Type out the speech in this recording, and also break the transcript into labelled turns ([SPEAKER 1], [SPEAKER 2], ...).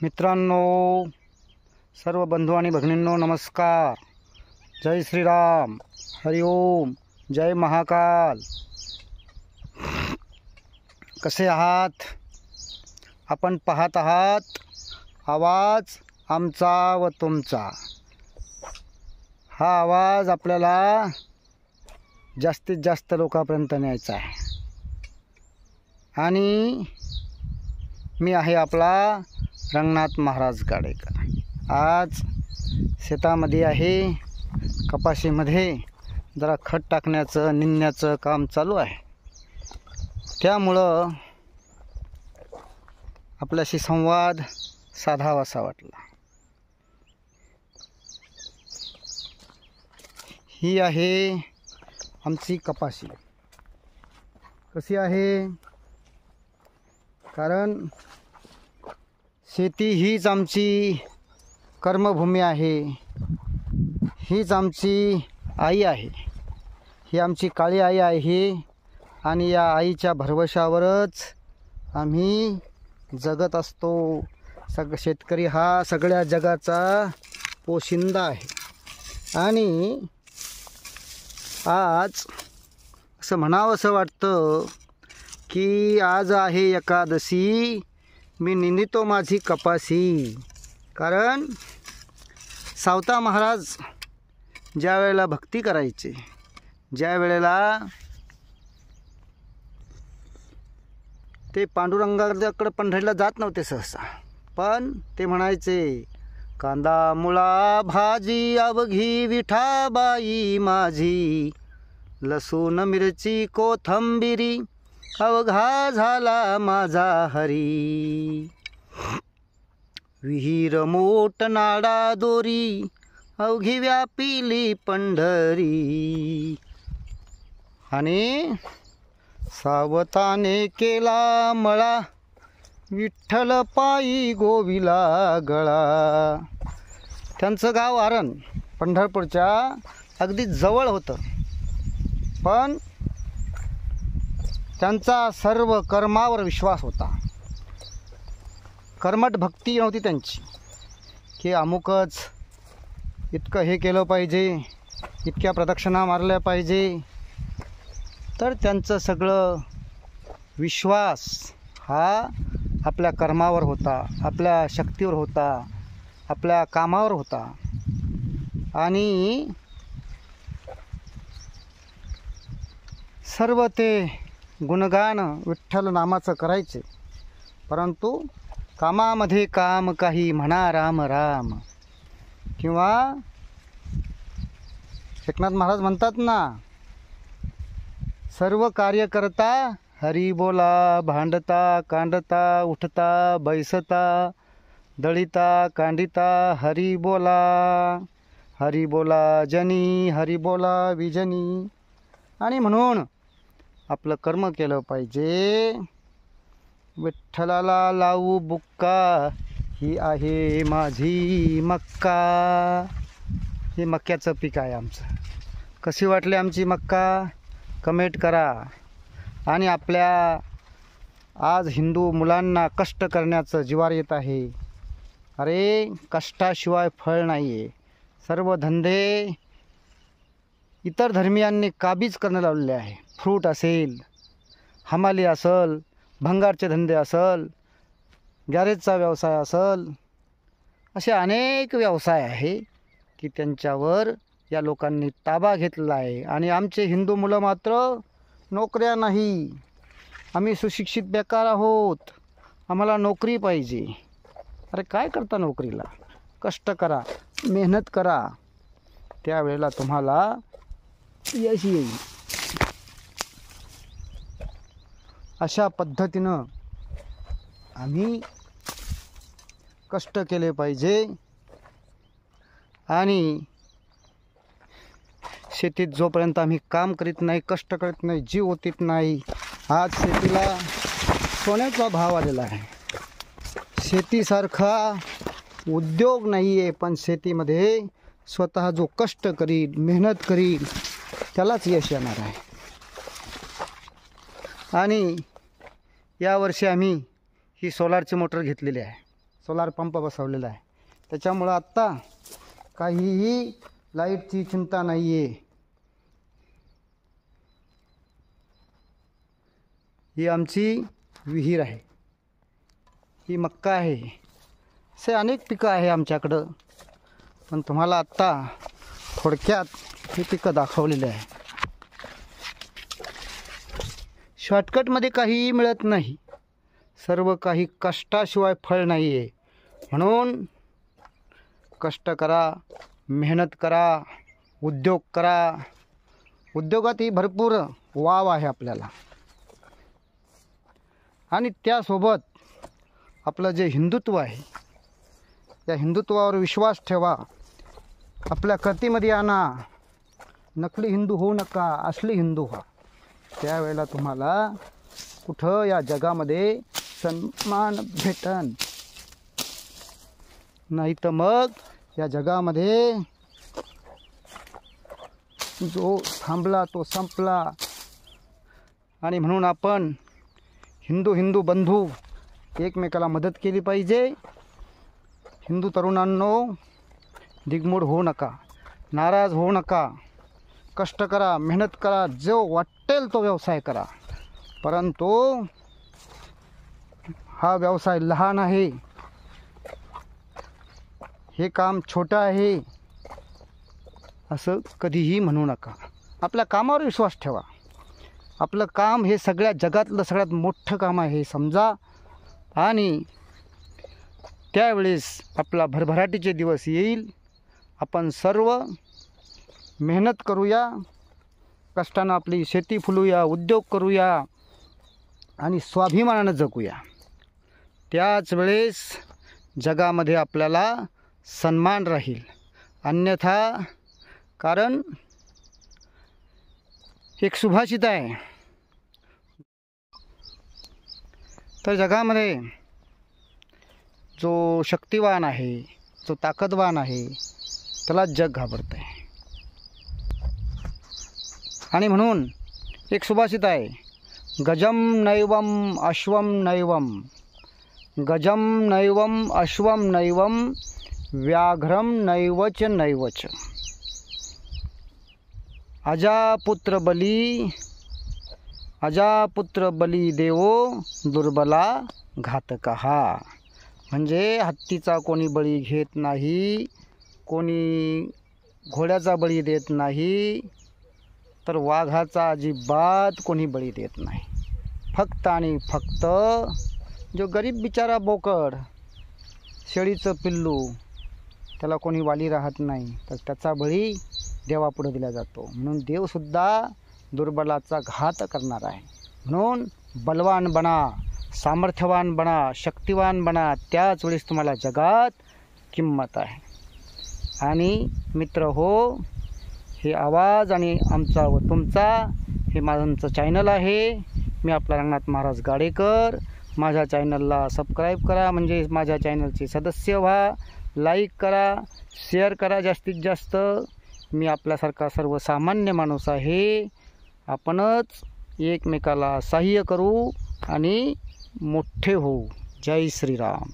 [SPEAKER 1] मित्रांनो, सर्व बंधू आणि भगिनींनो नमस्कार. जय श्रीराम, हरिओम, जय महाकाल. कसे आहात? आपण पाहत आहात आवाज आमचा व तुमचा. हा आवाज आपल्याला जास्तीत जास्त लोकांपर्यंत न्यायचा आहे. आणि मी आहे आपला रंगनाथ महाराज गाडेकर. आज शेतामध्ये आहे, कपाशीमध्ये जरा खत टाकण्याचं निंदण्याचं काम चालू आहे. त्यामुळं आपल्याशी संवाद साधावासा वाटला. ही आहे आमची कपाशी. कशी आहे? कारण शेती हीच आमची कर्मभूमी आहे, हीच आमची आई आहे. ही आमची काळी आई आहे आणि या आईच्या भरवशावरच आम्ही जगत असतो. शेतकरी हा सगळ्या जगाचा पोशिंदा आहे. आणि आज असं म्हणावंसं वाटतं की आज आहे एकादशी, मी निंदितो माझी कपाशी. कारण सावता महाराज ज्या वेळेला भक्ती करायचे, ज्या वेळेला ते पांडुरंगाकडे पंढरीला जात नव्हते सहसा, पण ते म्हणायचे, कांदा मुळा भाजी अवघी विठाबाई माझी, लसूण मिरची कोथंबिरी अवघा झाला माझा हरी, विहीर मोठ नाडा दोरी अवघी व्यापिली पंढरी, आणि सावताने केला मळा विठ्ठल पायी गोविला गळा. त्यांचं गाव आरण पंढरपूरच्या अगदी जवळ होतं, पण त्यांचा सर्व कर्मावर विश्वास होता. कर्मठ भक्ती नव्हती त्यांची की अमुकच इतकं हे केलं पाहिजे, इतक्या प्रदक्षिणा मारल्या पाहिजे. तर त्यांचं सगळं विश्वास हा आपल्या कर्मावर होता, आपल्या शक्तीवर होता, आपल्या कामावर होता. आणि सर्व ते गुणगान विठ्ठल नामाचं करायचे. परंतु कामामध्ये काम काही म्हणा राम राम. किंवा एकनाथ महाराज म्हणतात ना, सर्व कार्य करता हरी बोला, भांडता कांडता उठता बैसता दळिता कांडिता हरी बोला जनी, हरी बोला विजनी. आणि म्हणून आपलं कर्म केलं पाहिजे. विठ्ठलाला लावू बुक्का, ही आहे माझी मक्का. हे मक्याचं पीक आहे आमचं. कशी वाटली आमची मक्का? कमेंट करा. आणि आपल्या आज हिंदू मुलांना कष्ट करण्याचं जिवार येत आहे. अरे कष्टाशिवाय फळ नाही आहे. सर्व धंदे इतर धर्मियांनी काबीज करणं लावलेले आहे. फ्रूट असेल, हमाली असेल, भंगारचे धंदे असेल, गॅरेजचा व्यवसाय असेल, असे अनेक व्यवसाय आहे की त्यांच्यावर या लोकांनी ताबा घेतलेला आहे. आणि आमचे हिंदू मुलं मात्र नोकऱ्या नाही, आम्ही सुशिक्षित बेकार आहोत, आम्हाला नोकरी पाहिजे. अरे काय करता नोकरीला? कष्ट करा, मेहनत करा, त्यावेळेला तुम्हाला यश येईल. अशा पद्धतीनं आम्ही कष्ट केले पाहिजे. आणि शेतीत जोपर्यंत आम्ही काम करीत नाही, कष्ट करीत नाही, जीव ओतीत नाही, आज शेतीला सोन्याचा भाव आलेला आहे. शेतीसारखा उद्योग नाही आहे, पण शेतीमध्ये स्वतः जो कष्ट करील, मेहनत करील, त्यालाच यश येणार आहे. आणि यावर्षी आम्ही ही सोलारची मोटर घेतलेली आहे, सोलार पंप बसवलेला आहे. त्याच्यामुळं आत्ता काहीही लाईटची चिंता नाही आहे. ही आमची विहीर आहे, ही मक्का आहे. असे अनेक पिकं आहे आमच्याकडं, पण तुम्हाला आत्ता थोडक्यात ही पिकं दाखवलेली आहे. शॉर्टकटमध्ये काहीही मिळत नाही, सर्व काही कष्टाशिवाय फळ नाही आहे. म्हणून कष्ट करा, मेहनत करा, उद्योग करा. उद्योगातही भरपूर वाव आहे आपल्याला. आणि त्यासोबत आपलं जे हिंदुत्व आहे, त्या हिंदुत्वावर विश्वास ठेवा. आपल्या कृतीमध्ये आणा. नकली हिंदू होऊ नका, असली हिंदू व्हा. त्यावेळेला तुम्हाला कुठं या जगामध्ये सन्मान भेटन. नाही तर मग या जगामध्ये जो थांबला तो संपला. आणि म्हणून आपण हिंदू बंधू एकमेकाला मदत केली पाहिजे. हिंदू तरुणांनो, दिगमूढ होऊ नका, नाराज होऊ नका. कष्ट करा, मेहनत करा, जो वाटेल तो व्यवसाय करा. परंतु हा व्यवसाय लहान आहे, हे काम छोटं आहे असं कधीही म्हणू नका. आपल्या कामावर विश्वास ठेवा. आपलं काम हे सगळ्या जगातलं सगळ्यात मोठं काम आहे हे समजा. आणि त्यावेळेस आपला भरभराटीचे दिवस येईल. आपण सर्व मेहनत करूया, कष्टानं आपली शेती फुलूया, उद्योग करूया आणि स्वाभिमानानं जगूया. त्याच वेळेस जगामध्ये आपल्याला सन्मान राहील. अन्यथा, कारण एक सुभाषित आहे, तर जगामध्ये जो शक्तिवान आहे, जो ताकदवान आहे, त्याला जग घाबरत आहे. आणि म्हणून एक सुभाषित आहे, गजम नैवम अश्वम नैवम, गजम नैवम अश्वम नैवम, व्याघ्रम नैवच नैवच. अजापुत्र बली देवो दुर्बला घातकहा. म्हणजे हत्तीचा कोणी बळी घेत नाही, कोणी घोड्याचा बळी देत नाही, तर वाघाचा अजिबात कोणी बळी देत नाही. फक्त आणि फक्त जो गरीब बिचारा बोकड, शेळीचं पिल्लू, त्याला कोणी वाली राहत नाही, तर त्याचा बळी देवापुढे दिला जातो. म्हणून देवसुद्धा दुर्बलाचा घात करणार आहे. म्हणून बलवान बना, सामर्थ्यवान बना, शक्तिवान बना. त्याच वेळेस तुम्हाला जगात किंमत आहे. आणि मित्र हो, हे आवाज आणि आमचा व तुमचा, हे माझं चॅनल आहे. मी आपला रंगनाथ महाराज गाडेकर. माझ्या चॅनलला सबस्क्राईब करा, म्हणजे माझ्या चॅनलचे सदस्य व्हा. लाईक करा, शेअर करा जास्तीत जास्त. मी आपल्यासारखा सर्वसामान्य माणूस आहे. आपणच एकमेकाला सहाय्य करू आणि मोठे होऊ. जय श्रीराम.